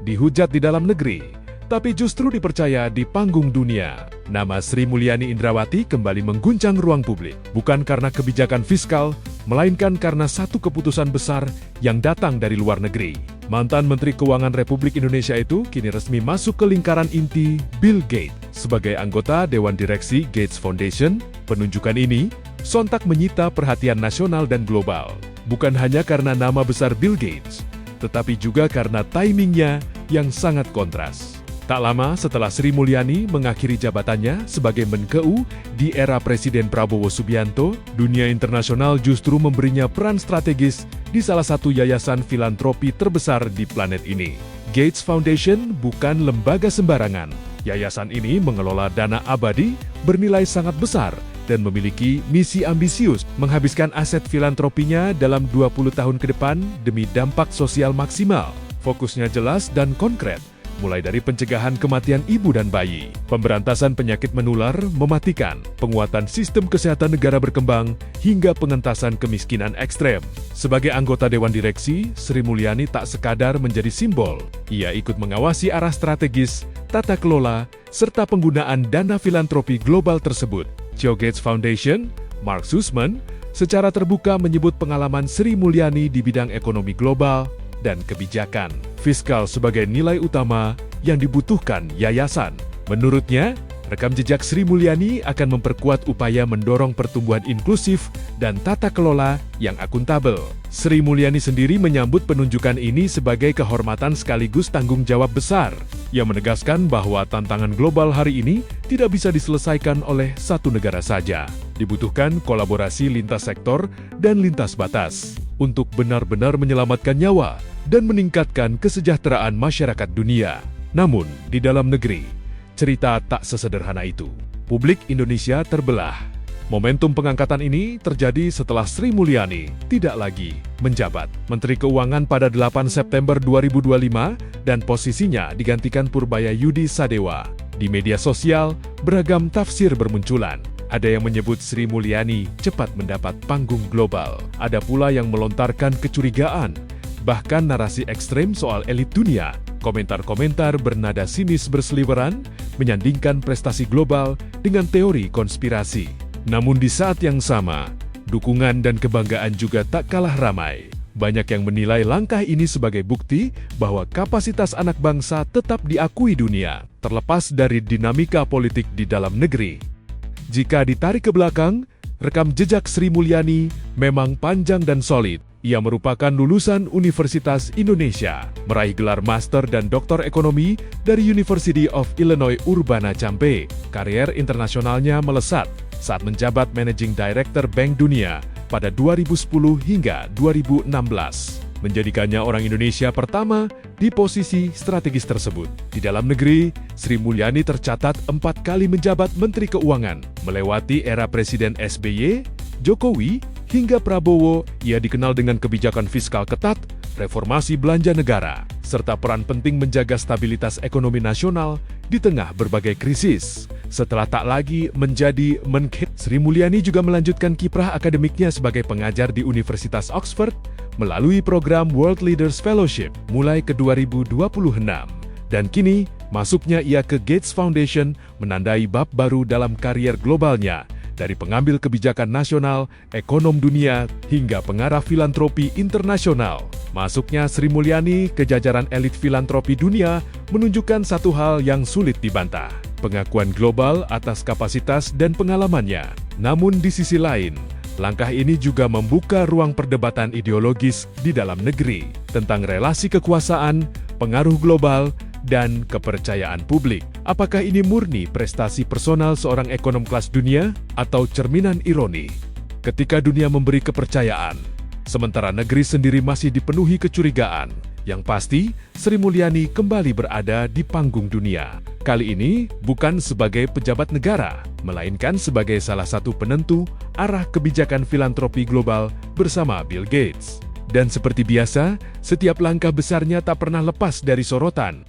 dihujat di dalam negeri, tapi justru dipercaya di panggung dunia. Nama Sri Mulyani Indrawati kembali mengguncang ruang publik, bukan karena kebijakan fiskal, melainkan karena satu keputusan besar yang datang dari luar negeri. Mantan Menteri Keuangan Republik Indonesia itu kini resmi masuk ke lingkaran inti Bill Gates. Sebagai anggota Dewan Direksi Gates Foundation, penunjukan ini sontak menyita perhatian nasional dan global. Bukan hanya karena nama besar Bill Gates, tetapi juga karena timingnya yang sangat kontras. Tak lama setelah Sri Mulyani mengakhiri jabatannya sebagai Menkeu di era Presiden Prabowo Subianto, dunia internasional justru memberinya peran strategis di salah satu yayasan filantropi terbesar di planet ini. Gates Foundation bukan lembaga sembarangan. Yayasan ini mengelola dana abadi bernilai sangat besar dan memiliki misi ambisius menghabiskan aset filantropinya dalam 20 tahun ke depan demi dampak sosial maksimal. Fokusnya jelas dan konkret, mulai dari pencegahan kematian ibu dan bayi, pemberantasan penyakit menular mematikan, penguatan sistem kesehatan negara berkembang, hingga pengentasan kemiskinan ekstrem. Sebagai anggota Dewan Direksi, Sri Mulyani tak sekadar menjadi simbol. Ia ikut mengawasi arah strategis, tata kelola, serta penggunaan dana filantropi global tersebut. CEO Gates Foundation, Mark Sussman, secara terbuka menyebut pengalaman Sri Mulyani di bidang ekonomi global dan kebijakan fiskal sebagai nilai utama yang dibutuhkan yayasan. Menurutnya, rekam jejak Sri Mulyani akan memperkuat upaya mendorong pertumbuhan inklusif dan tata kelola yang akuntabel. Sri Mulyani sendiri menyambut penunjukan ini sebagai kehormatan sekaligus tanggung jawab besar. Ia menegaskan bahwa tantangan global hari ini tidak bisa diselesaikan oleh satu negara saja. Dibutuhkan kolaborasi lintas sektor dan lintas batas untuk benar-benar menyelamatkan nyawa dan meningkatkan kesejahteraan masyarakat dunia. Namun, di dalam negeri, cerita tak sesederhana itu. Publik Indonesia terbelah. Momentum pengangkatan ini terjadi setelah Sri Mulyani tidak lagi menjabat Menteri Keuangan pada 8 September 2025 dan posisinya digantikan Purbaya Yudi Sadewa. Di media sosial, beragam tafsir bermunculan. Ada yang menyebut Sri Mulyani cepat mendapat panggung global. Ada pula yang melontarkan kecurigaan, bahkan narasi ekstrem soal elit dunia. Komentar-komentar bernada sinis berseliweran, menyandingkan prestasi global dengan teori konspirasi. Namun di saat yang sama, dukungan dan kebanggaan juga tak kalah ramai. Banyak yang menilai langkah ini sebagai bukti bahwa kapasitas anak bangsa tetap diakui dunia, terlepas dari dinamika politik di dalam negeri. Jika ditarik ke belakang, rekam jejak Sri Mulyani memang panjang dan solid. Ia merupakan lulusan Universitas Indonesia, meraih gelar master dan doktor ekonomi dari University of Illinois Urbana-Champaign. Karier internasionalnya melesat saat menjabat Managing Director Bank Dunia pada 2010 hingga 2016, menjadikannya orang Indonesia pertama di posisi strategis tersebut. Di dalam negeri, Sri Mulyani tercatat 4 kali menjabat Menteri Keuangan, melewati era Presiden SBY, Jokowi, hingga Prabowo. Ia dikenal dengan kebijakan fiskal ketat, reformasi belanja negara, serta peran penting menjaga stabilitas ekonomi nasional di tengah berbagai krisis. Setelah tak lagi menjadi Menkeu, Sri Mulyani juga melanjutkan kiprah akademiknya sebagai pengajar di Universitas Oxford melalui program World Leaders Fellowship mulai ke 2026. Dan kini, masuknya ia ke Gates Foundation menandai bab baru dalam karier globalnya, dari pengambil kebijakan nasional, ekonom dunia, hingga pengarah filantropi internasional. Masuknya Sri Mulyani ke jajaran elit filantropi dunia menunjukkan satu hal yang sulit dibantah: pengakuan global atas kapasitas dan pengalamannya. Namun di sisi lain, langkah ini juga membuka ruang perdebatan ideologis di dalam negeri tentang relasi kekuasaan, pengaruh global, dan kepercayaan publik. Apakah ini murni prestasi personal seorang ekonom kelas dunia atau cerminan ironi ketika dunia memberi kepercayaan, sementara negeri sendiri masih dipenuhi kecurigaan? Yang pasti, Sri Mulyani kembali berada di panggung dunia. Kali ini bukan sebagai pejabat negara, melainkan sebagai salah satu penentu arah kebijakan filantropi global bersama Bill Gates. Dan seperti biasa, setiap langkah besarnya tak pernah lepas dari sorotan.